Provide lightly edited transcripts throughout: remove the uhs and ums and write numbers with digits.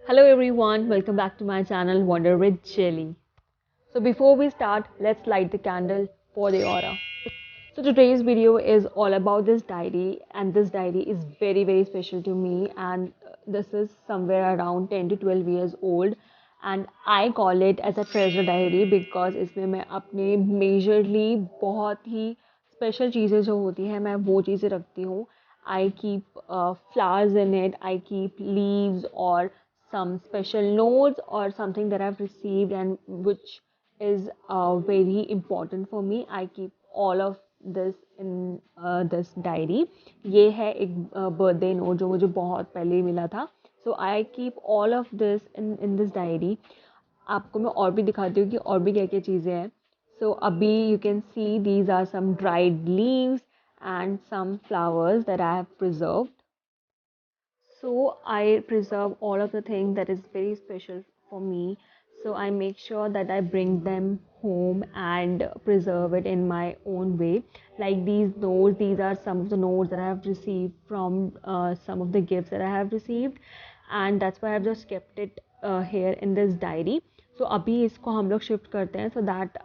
Hello everyone, welcome back to my channel Wonder with Jelly. So before we start, let's light the candle for the aura. So today's video is all about this diary, and this diary is very special to me, and this is somewhere around 10 to 12 years old, and I call it as a treasure diary because इसमें मैं अपने majorly बहुत ही special चीज़ें जो होती हैं मैं वो चीज़ें रखती हूँ. I keep flowers in it, I keep leaves or some special notes or something that I've received and which is very important for me. I keep all of this in this diary. ये है एक birthday note जो मुझे बहुत पहले मिला था. So I keep all of this in this diary. आपको मैं और भी दिखाती हूँ कि और भी क्या क्या चीज़ें हैं. So अभी you can see these are some dried leaves and some flowers that I have preserved. So I preserve all of the things that is very special for me. So I make sure that I bring them home and preserve it in my own way. Like these notes, these are some of the notes that I have received from some of the gifts that I have received, and that's why I've just kept it here in this diary. So अभी इसको हम लोग shift करते हैं so that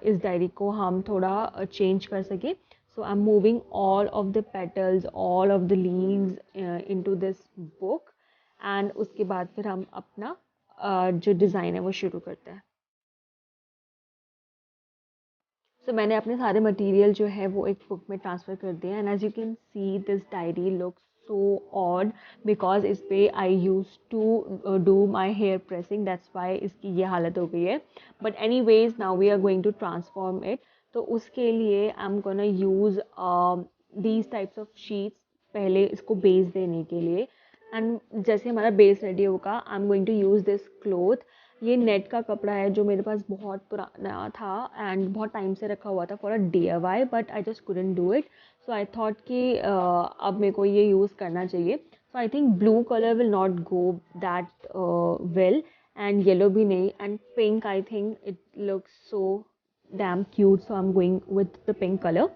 इस diary को हम थोड़ा चेंज कर सके. So I'm moving all of the petals, all of the leaves into this book, and उसके बाद फिर हम अपना जो डिज़ाइन है वो शुरू करते हैं. So मैंने अपने सारे मटेरियल जो है वो एक बुक में ट्रांसफ़र कर दिया, and as you can see this diary looks so odd because इस पे I used to do my hair pressing, that's why इसकी ये हालत हो गई है. But anyways now we are going to transform it. तो उसके लिए I'm gonna use these types of sheets पहले इसको बेस देने के लिए. एंड जैसे हमारा बेस रेडी होगा I'm going to use this cloth. ये नेट का कपड़ा है जो मेरे पास बहुत पुराना था एंड बहुत टाइम से रखा हुआ था for a DIY, but I just couldn't do it. So I thought कि अब मेरे को ये यूज़ करना चाहिए. So I think blue colour will not go that well, and yellow भी नहीं, and pink I think it looks so damn cute, so I am going with the pink colour.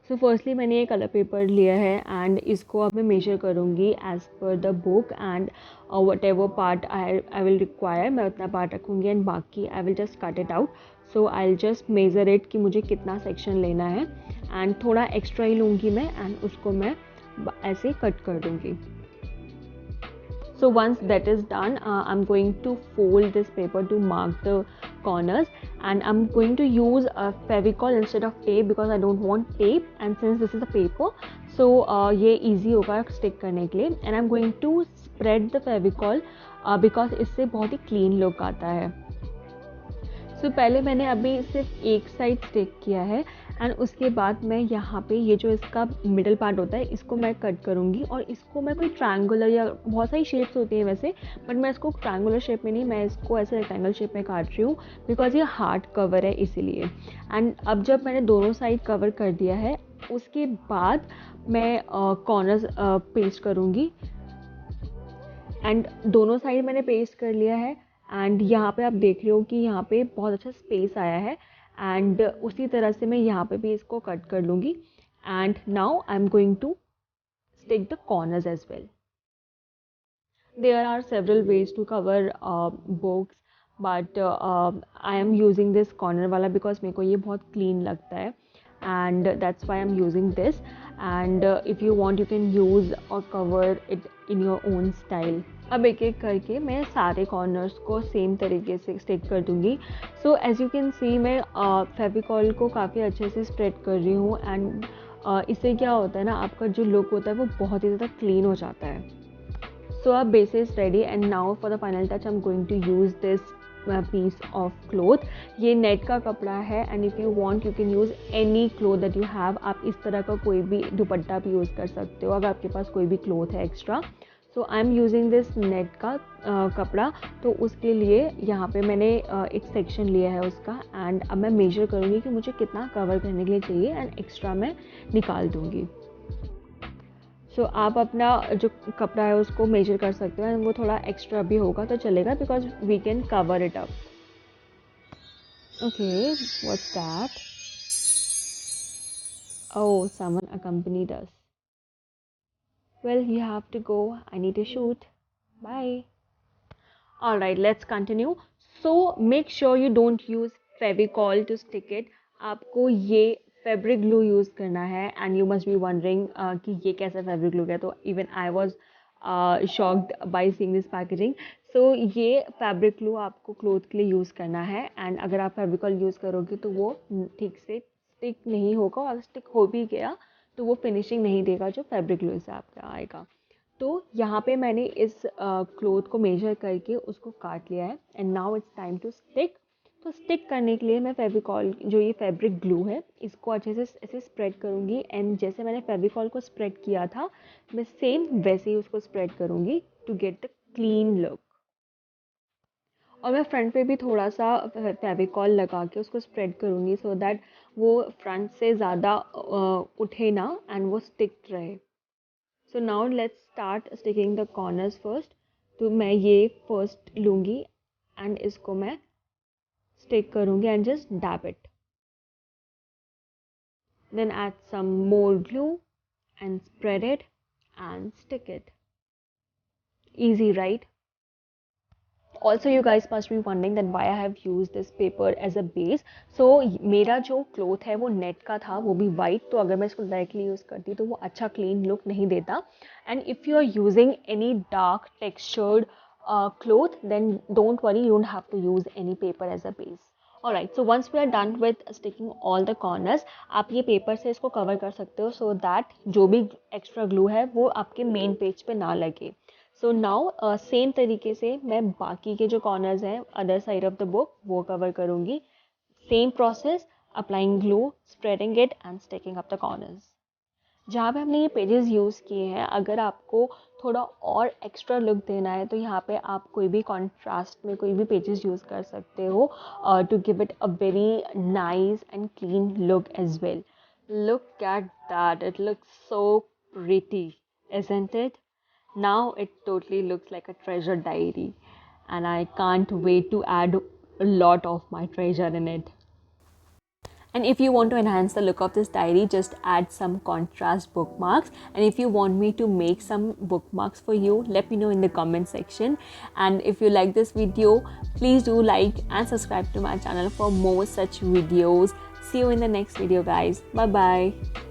So firstly मैंने ये colour paper लिया है and इसको अब मैं major करूँगी as per the book, and what ever part I will require मैं उतना पार्ट रखूँगी, एंड बाकी I will just cut it out. So I will just measure it कि मुझे कितना सेक्शन लेना है, एंड थोड़ा एक्स्ट्रा ही लूँगी मैं, एंड उसको मैं ऐसे कट कर दूँगी. So once that is done, I'm going to fold this paper to mark the corners, and I'm going to use a Fevicol instead of tape because I don't want tape, and since this is a paper, so ये easy होगा stick करने के लिए. And I'm going to spread the Fevicol because इससे बहुत ही clean look आता है. पहले मैंने अभी सिर्फ एक साइड स्टिक किया है, एंड उसके बाद मैं यहाँ पे ये जो इसका मिडल पार्ट होता है इसको मैं कट करूँगी, और इसको मैं कोई ट्रायंगुलर या बहुत सारी शेप्स होती हैं वैसे, बट मैं इसको ट्रायंगुलर शेप में नहीं, मैं इसको ऐसे रेक्टेंगल शेप में काट रही हूँ बिकॉज ये हार्ड कवर है इसीलिए. एंड अब जब मैंने दोनों साइड कवर कर दिया है उसके बाद मैं कॉर्नर्स पेस्ट करूँगी, एंड दोनों साइड मैंने पेस्ट कर लिया है. एंड यहाँ पे आप देख रहे हो कि यहाँ पे बहुत अच्छा स्पेस आया है, एंड उसी तरह से मैं यहाँ पे भी इसको कट कर लूँगी. And now I am going to stick the corners as well. There are several ways to cover books, but I am using this corner वाला because मेरे को ये बहुत clean लगता है, and that's why I'm using this. And if you want you can use or cover it in your own style. अब एक एक करके मैं सारे कॉर्नर्स को सेम तरीके से स्टिक कर दूँगी. सो एज़ यू कैन सी मैं फेविकॉल को काफ़ी अच्छे से स्प्रेड कर रही हूँ, एंड इससे क्या होता है ना, आपका जो लुक होता है वो बहुत ही ज़्यादा क्लीन हो जाता है. So our base is ready, and now for the final touch I'm going to use this piece of cloth. ये नेट का कपड़ा है, and if you want you can use any cloth that you have. आप इस तरह का कोई भी दुपट्टा भी यूज़ कर सकते हो अगर आपके पास कोई भी क्लोथ है extra. So I am using this net का कपड़ा. तो उसके लिए यहाँ पे मैंने एक सेक्शन लिया है उसका, एंड अब मैं मेजर करूँगी कि मुझे कितना कवर करने के लिए चाहिए, एंड एक्स्ट्रा मैं निकाल दूँगी. सो आप अपना जो कपड़ा है उसको मेजर कर सकते हो, एंड वो थोड़ा एक्स्ट्रा भी होगा तो चलेगा because we can cover it up. Okay, what's that? Oh, someone accompanied us. Well, you have to go. I need to shoot. Bye. Alright, let's continue. So make sure you don't use Fevicol to stick it. आपको ये fabric glue use करना है and you must be wondering कि ये कैसा fabric glue है. तो even I was shocked by seeing this packaging. So ये फैब्रिक ग्लू आपको क्लोथ के लिए यूज़ करना है एंड अगर आप फेविकॉल यूज़ करोगे तो वो ठीक से स्टिक नहीं होगा, और स्टिक हो भी गया तो वो फिनिशिंग नहीं देगा जो फैब्रिक ग्लू से आपका आएगा. तो यहाँ पे मैंने इस क्लोथ को मेजर करके उसको काट लिया है and now it's time to stick. तो स्टिक करने के लिए मैं फेविकॉल, जो ये फैब्रिक ग्लू है, इसको अच्छे से ऐसे स्प्रेड करूँगी एंड जैसे मैंने फेविकॉल को स्प्रेड किया था मैं सेम वैसे ही उसको स्प्रेड करूँगी to get the clean look. और मैं फ्रंट पे भी थोड़ा सा फेविकॉल लगा के उसको स्प्रेड करूँगी सो दैट वो फ्रंट से ज़्यादा उठे ना एंड वो स्टिक रहे. So now let's start sticking the corners first. तो मैं ये फर्स्ट लूँगी एंड इसको मैं स्टिक करूँगी and just dab it. Then add some more glue and spread it and stick it. Easy, right? Also you guys must be wondering that why I have used this paper as a base. So मेरा जो cloth है वो net का था, वो भी white. तो अगर मैं इसको डायरेक्टली यूज़ करती तो वो अच्छा क्लीन लुक नहीं देता. And if you are using any dark textured cloth, then don't worry, you don't have to use any paper as a base. Alright, so once we are done with sticking all the corners, आप ये paper से इसको cover कर सकते हो so that जो भी extra glue है वो आपके मेन पेज पे ना लगे. सो नाउ सेम तरीके से मैं बाकी के जो कॉर्नर्स हैं other side of the book वो कवर करूँगी. Same process, applying glue, spreading it and sticking up the corners. जहाँ पे हमने ये पेजेस यूज़ किए हैं, अगर आपको थोड़ा और एक्स्ट्रा लुक देना है तो यहाँ पे आप कोई भी कॉन्ट्रास्ट में कोई भी पेजेस यूज़ कर सकते हो to give it a very nice and clean look as well. Look at that, it looks so pretty, isn't it? Now it totally looks like a treasure diary and I can't wait to add a lot of my treasure in it. And if you want to enhance the look of this diary, just add some contrast bookmarks. And if you want me to make some bookmarks for you, let me know in the comment section. And if you like this video, please do like and subscribe to my channel for more such videos. See you in the next video, guys. Bye bye.